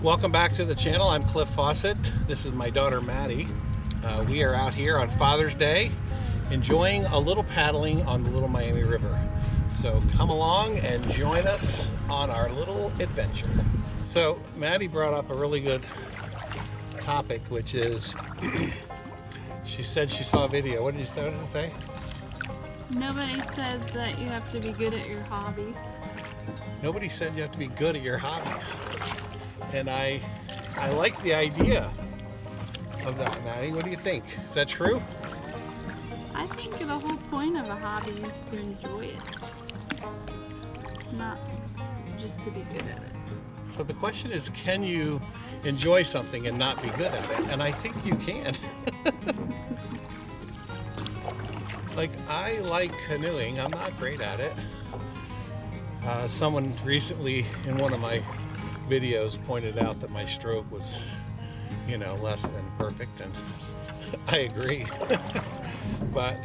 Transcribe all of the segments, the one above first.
Welcome back to the channel. I'm Cliff Fawcett. This is my daughter Maddie. We are out here on Father's Day enjoying a little paddling on the Little Miami River. So come along and join us on our little adventure. So Maddie brought up a really good topic, which is she said she saw a video. What did you say? Nobody says that you have to be good at your hobbies. Nobody said you have to be good at your hobbies. And I like the idea of that, Maddie. What do you think? Is that true? I think the whole point of a hobby is to enjoy it, not just to be good at it. So the question is, can you enjoy something and not be good at it? And I think you can. Like, I like canoeing. I'm not great at it. Someone recently in one of my videos pointed out that my stroke was, less than perfect, and I agree. But,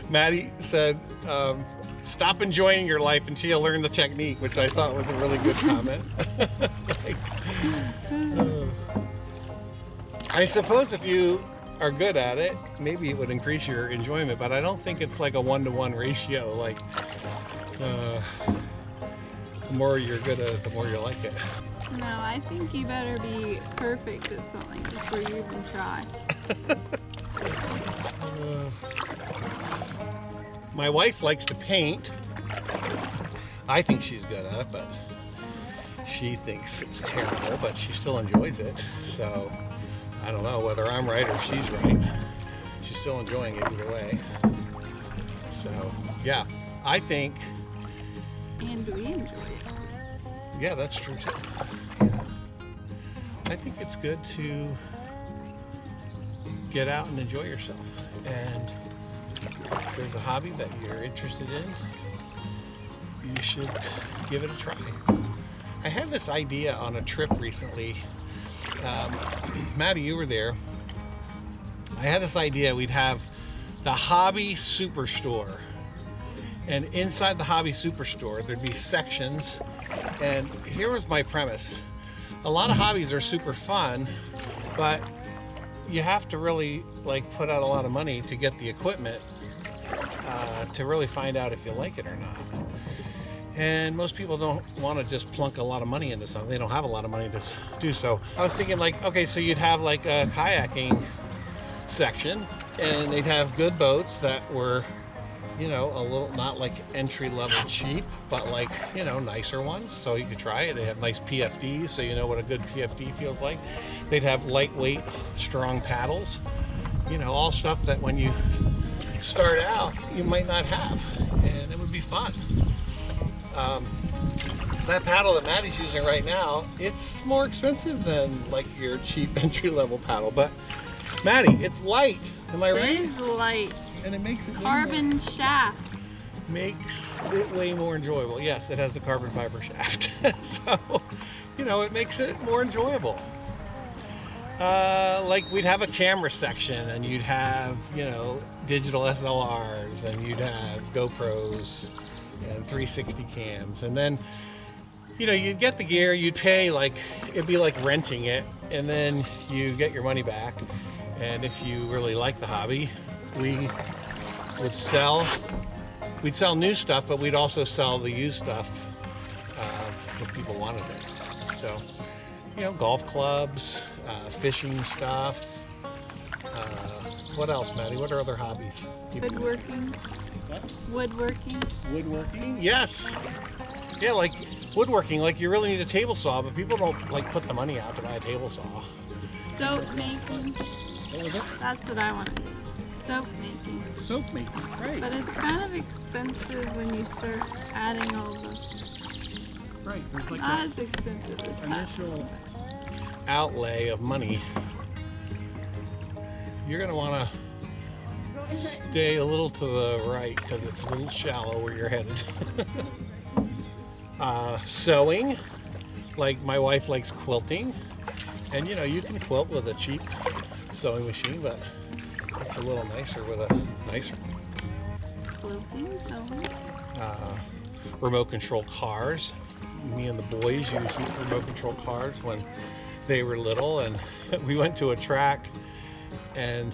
Maddie said, stop enjoying your life until you learn the technique, which I thought was a really good comment. I suppose if you are good at it, maybe it would increase your enjoyment, but I don't think it's like a 1-to-1 ratio. Like, the more you're good at it, the more you like it. No, I think you better be perfect at something before you even try. My wife likes to paint. I think she's good at it, but she thinks it's terrible, but she still enjoys it. So I don't know whether I'm right or she's right. She's still enjoying it either way. So yeah, I think. And we enjoy it. Yeah, that's true too. I think it's good to get out and enjoy yourself. And if there's a hobby that you're interested in, you should give it a try. I had this idea on a trip recently. Maddie, you were there. I had this idea we'd have the hobby superstore. And inside the hobby superstore, there'd be sections. And here was my premise. A lot of hobbies are super fun, but you have to really put out a lot of money to get the equipment to really find out if you like it or not. And most people don't want to just plunk a lot of money into something. They don't have a lot of money to do so. I was thinking okay, so you'd have a kayaking section, and they'd have good boats that were, a little, not entry level cheap, but nicer ones, so you could try it. They have nice PFDs, so you know what a good PFD feels like. They'd have lightweight, strong paddles, all stuff that when you start out, you might not have, and it would be fun. That paddle that Maddie's using right now, it's more expensive than your cheap entry level paddle, but Maddie, it's light, am I right? It is light. And it makes it carbon shaft. Makes it way more enjoyable. Yes, it has a carbon fiber shaft. So, it makes it more enjoyable. We'd have a camera section, and you'd have, digital SLRs, and you'd have GoPros and 360 cams. And then, you'd get the gear, you'd pay, it'd be like renting it, and then you get your money back. And if you really like the hobby, we'd sell new stuff, but we'd also sell the used stuff if people wanted it. So, golf clubs, fishing stuff. What else, Maddie? What are other hobbies? Woodworking. What? Woodworking. Woodworking? Yes. Yeah, woodworking. You really need a table saw, but people don't put the money out to buy a table saw. Soap making. What was it? That's what I want to do. Soap making. Soap making, right. But it's kind of expensive when you start adding all the... Right, there's not as expensive as that. Initial outlay of money. You're going to want to stay a little to the right because it's a little shallow where you're headed. Sewing. My wife likes quilting. And you can quilt with a cheap sewing machine, but it's a little nicer with a nicer one. Quilting, sewing. Remote control cars. me and the boys used remote control cars when they were little, and we went to a track and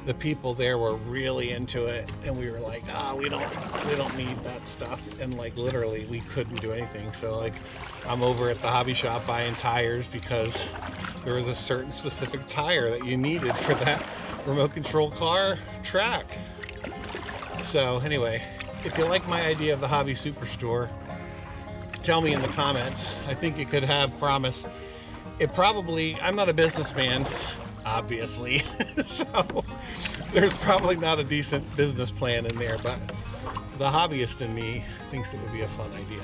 the people there were really into it, and we were like, we don't need that stuff, and like literally we couldn't do anything. So like I'm over at the hobby shop buying tires because there was a certain specific tire that you needed for that remote control car track. So anyway, if you like my idea of the hobby superstore, tell me in the comments. I think it could have promise. I'm not a businessman, obviously, so there's probably not a decent business plan in there, but the hobbyist in me thinks it would be a fun idea.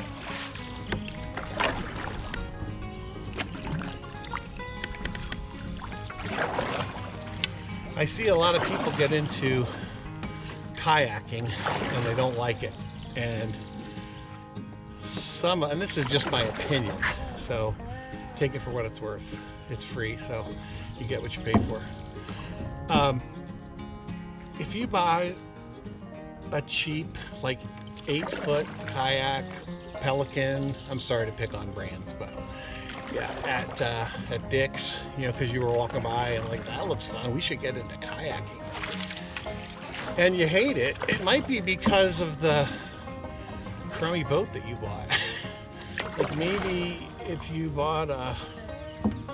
I see a lot of people get into kayaking and they don't like it, and this is just my opinion, so take it for what it's worth. It's free, so you get what you pay for. If you buy a cheap, like 8-foot kayak, Pelican, I'm sorry to pick on brands, but yeah, at Dick's, because you were walking by and like, that looks fun, we should get into kayaking, and you hate it, it might be because of the crummy boat that you bought. Like maybe if you bought a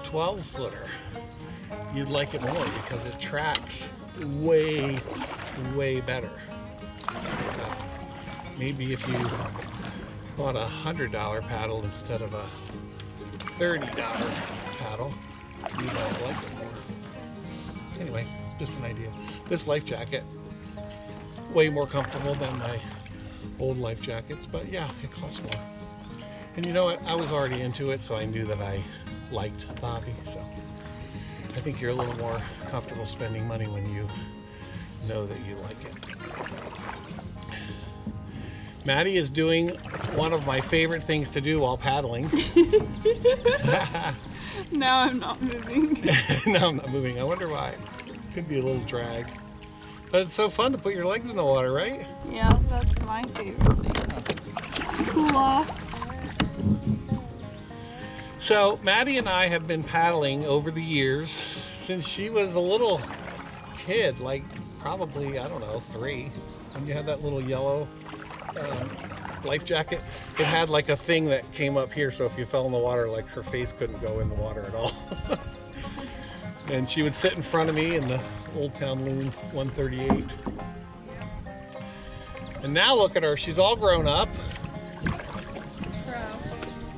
12-footer, you'd like it more because it tracks way better. Maybe if you bought a $100 paddle instead of a $30 paddle, you might like it more. Anyway, just an idea. This life jacket, way more comfortable than my old life jackets, but yeah, it costs more. And you know what? I was already into it, so I knew that I liked the hobby. So I think you're a little more comfortable spending money when you know that you like it. Maddie is doing one of my favorite things to do while paddling. Now I'm not moving. No, I'm not moving. I wonder why. Could be a little drag. But it's so fun to put your legs in the water, right? Yeah, that's my favorite thing. Cool off. So Maddie and I have been paddling over the years since she was a little kid, like probably, I don't know, 3. When you had that little yellow life jacket, it had like a thing that came up here, so if you fell in the water, like her face couldn't go in the water at all. And she would sit in front of me in the Old Town Loon 138. And now look at her, she's all grown up.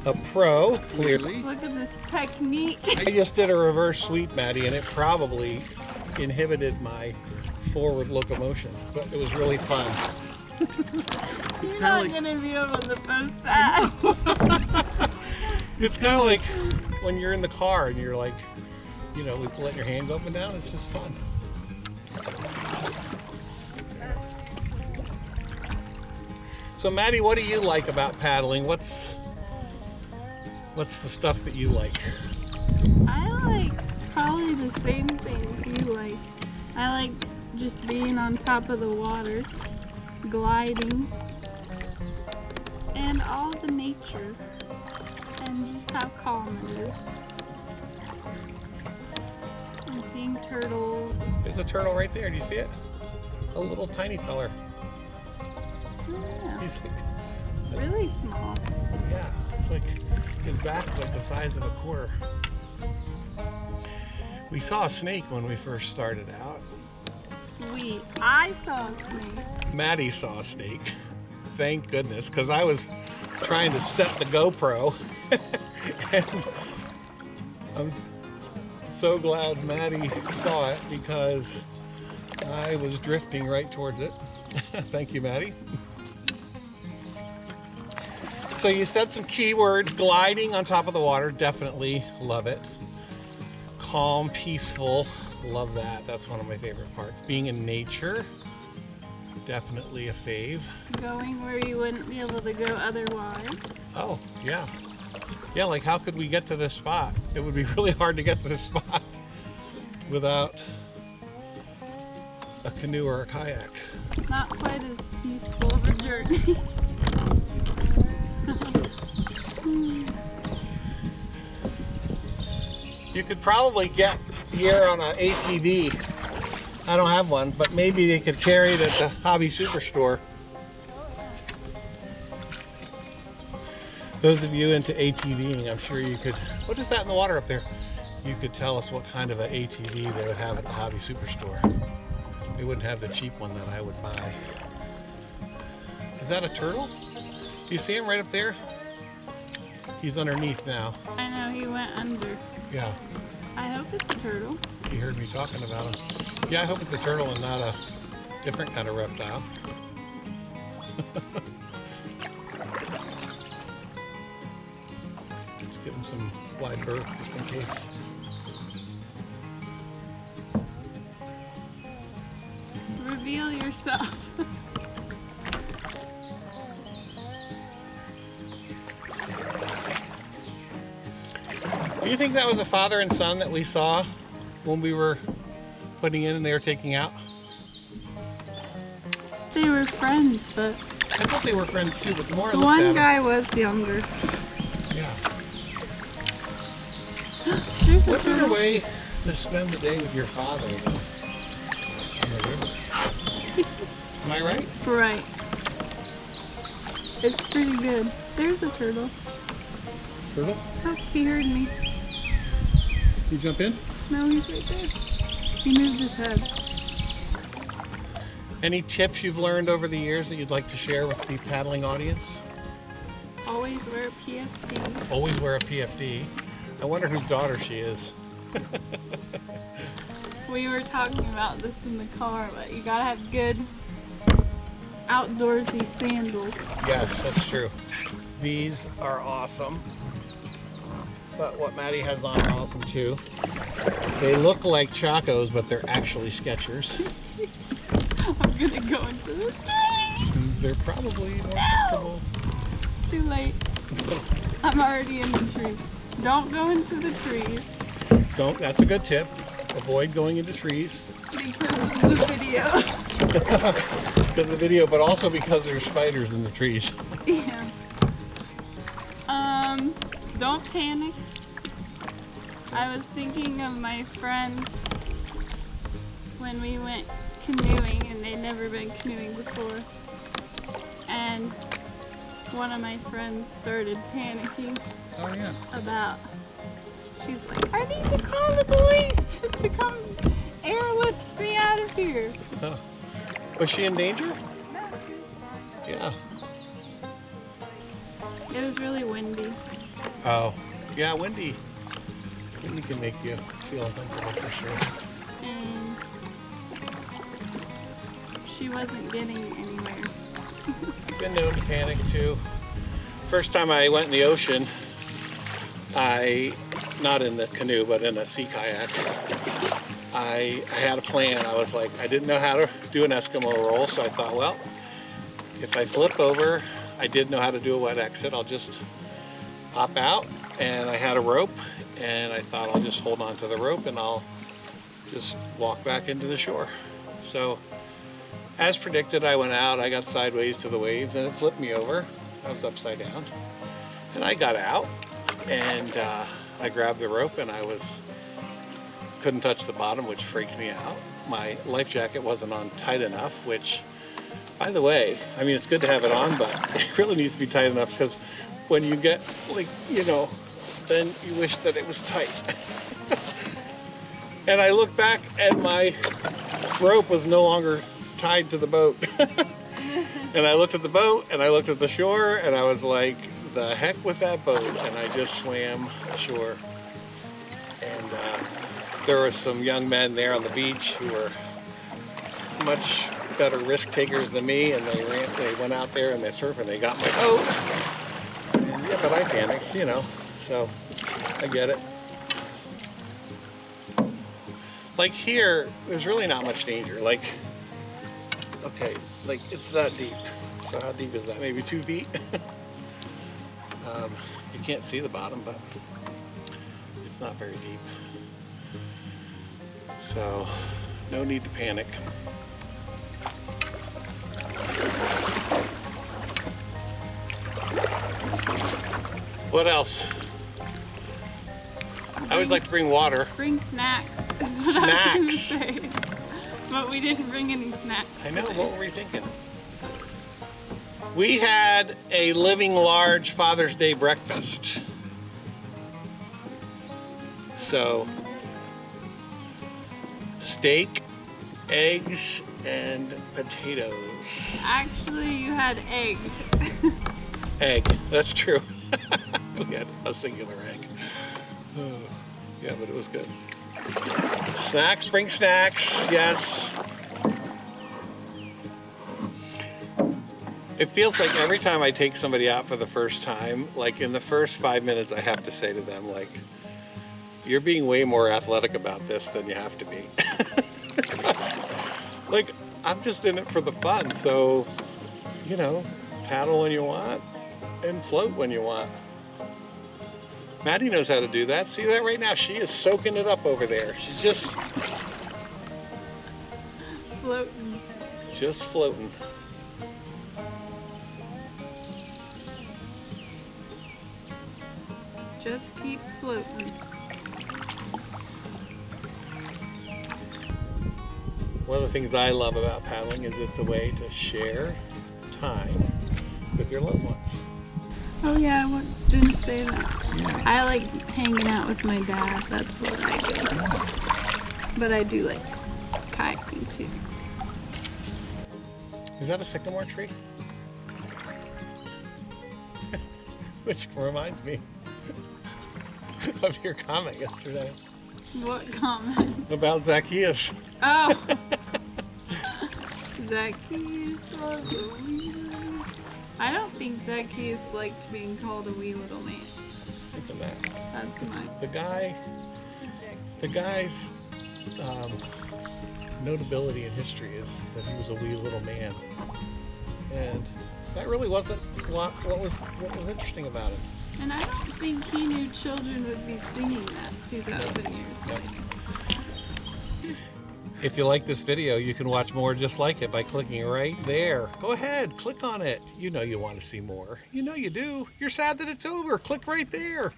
A pro, clearly. Look at this technique. I just did a reverse sweep, Maddie, and it probably inhibited my forward locomotion, but it was really fun. You're not gonna be able to post that. It's kind of like when you're in the car and you're like, let your hand go up and down. It's just fun. So Maddie, what do you like about paddling? What's the stuff that you like? I like probably the same things you like. I like just being on top of the water, gliding, and all the nature, and just how calm it is. And seeing turtles. There's a turtle right there. Do you see it? A little tiny feller. Yeah, He's like, really small. yeah, it's like his back's like the size of a quarter. We saw a snake when we first started out. I saw a snake. Maddie saw a snake. Thank goodness, because I was trying to set the GoPro. And I'm so glad Maddie saw it because I was drifting right towards it. Thank you, Maddie. So you said some keywords: gliding on top of the water, definitely love it. Calm, peaceful, love that. That's one of my favorite parts. Being in nature, definitely a fave. Going where you wouldn't be able to go otherwise. Oh, yeah. Yeah, like how could we get to this spot? It would be really hard to get to this spot without a canoe or a kayak. Not quite as peaceful of a journey. You could probably get here on an ATV. I don't have one, but maybe they could carry it at the Hobby Superstore. Those of you into ATVing, I'm sure you could. What is that in the water up there? You could tell us what kind of an ATV they would have at the Hobby Superstore. They wouldn't have the cheap one that I would buy. Is that a turtle? Do you see him right up there? He's underneath now. I know, he went under. Yeah. I hope it's a turtle. You heard me talking about him. Yeah, I hope it's a turtle and not a different kind of reptile. Let's give him some wide berth just in case. Reveal yourself. Do you think that was a father and son that we saw when we were putting in and they were taking out? They were friends, but I thought they were friends too, but the more I the looked at one them, guy was younger. yeah. There's a What better turtle. way to spend the day with your father than on the river? Am I right? Right. It's pretty good. There's a turtle. Turtle? Oh, he heard me. You jump in? No, he's right there. He moved his head. Any tips you've learned over the years that you'd like to share with the paddling audience? Always wear a PFD. Always wear a PFD. I wonder whose daughter she is. We were talking about this in the car, but you gotta have good outdoorsy sandals. Yes, that's true. These are awesome. But what Maddie has on are awesome too. They look like Chacos, but they're actually Skechers. I'm gonna go into this. They're probably more comfortable. It's too late. I'm already in the tree. Don't go into the trees Don't, that's a good tip. Avoid going into trees. because of the video. Because of the video, but also because there's spiders in the trees. Yeah. Don't panic. I was thinking of my friends when we went canoeing and they'd never been canoeing before. And one of my friends started panicking Oh yeah. about, she's like, I need to call the police to come airlift me out of here. Oh. Was she in danger? No, she was fine. Yeah. It was really windy. Oh. Yeah, windy. Windy can make you feel uncomfortable for sure. And she wasn't getting anywhere. I've been known to panic too. First time I went in the ocean, not in the canoe, but in a sea kayak, I had a plan. I was like, I didn't know how to do an Eskimo roll, so I thought, well, if I flip over, I did know how to do a wet exit, I'll just hop out. And I had a rope, and I thought I'll just hold on to the rope and I'll just walk back into the shore. So, as predicted, I went out, I got sideways to the waves, and it flipped me over. I was upside down. And I got out, and I grabbed the rope, and couldn't touch the bottom, which freaked me out. My life jacket wasn't on tight enough, which, by the way, I mean, it's good to have it on, but it really needs to be tight enough, because when you get, like, you know, then you wish that it was tight. And I looked back, and my rope was no longer tied to the boat. And I looked at the boat, and I looked at the shore, and I was like, the heck with that boat, and I just swam ashore. And there were some young men there on the beach who were much better risk takers than me, and they went out there and they surfed, and they got my boat. And, yeah, but I panicked, you know, so I get it. Like here, there's really not much danger. Like, okay, like it's that deep. So how deep is that? Maybe 2 feet? You can't see the bottom, but it's not very deep. So, no need to panic. What else? I always like to bring water. Bring snacks. Is what I was gonna say. But we didn't bring any snacks. I know. today. What were we thinking? We had a living large Father's Day breakfast. So, steak, eggs, and potatoes. Actually, you had egg. Egg. That's true. We had a singular egg. Oh, yeah, but it was good. Snacks, bring snacks, yes. It feels like every time I take somebody out for the first time, like in the first 5 minutes, I have to say to them, like, you're being way more athletic about this than you have to be. Like, I'm just in it for the fun, so, you know, paddle when you want and float when you want. Maddie knows how to do that. See that right now? She is soaking it up over there. She's just Floating. Just floating. Just keep floating. One of the things I love about paddling is it's a way to share time with your loved ones. Oh yeah, I didn't say that. I like hanging out with my dad. That's what I do. But I do like kayaking too. Is that a sycamore tree? Which reminds me of your comment yesterday What comment? about Zacchaeus. Oh! Zacchaeus was a wee little... I don't think Zacchaeus liked being called a wee little man. I was thinking that. That's my... The guy's notability in history is that he was a wee little man, and that really wasn't what was interesting about him. And I don't think he knew children would be singing that 2,000 years Nope. later. If you like this video, you can watch more just like it by clicking right there. Go ahead, click on it. You know you want to see more. You know you do. You're sad that it's over. Click right there.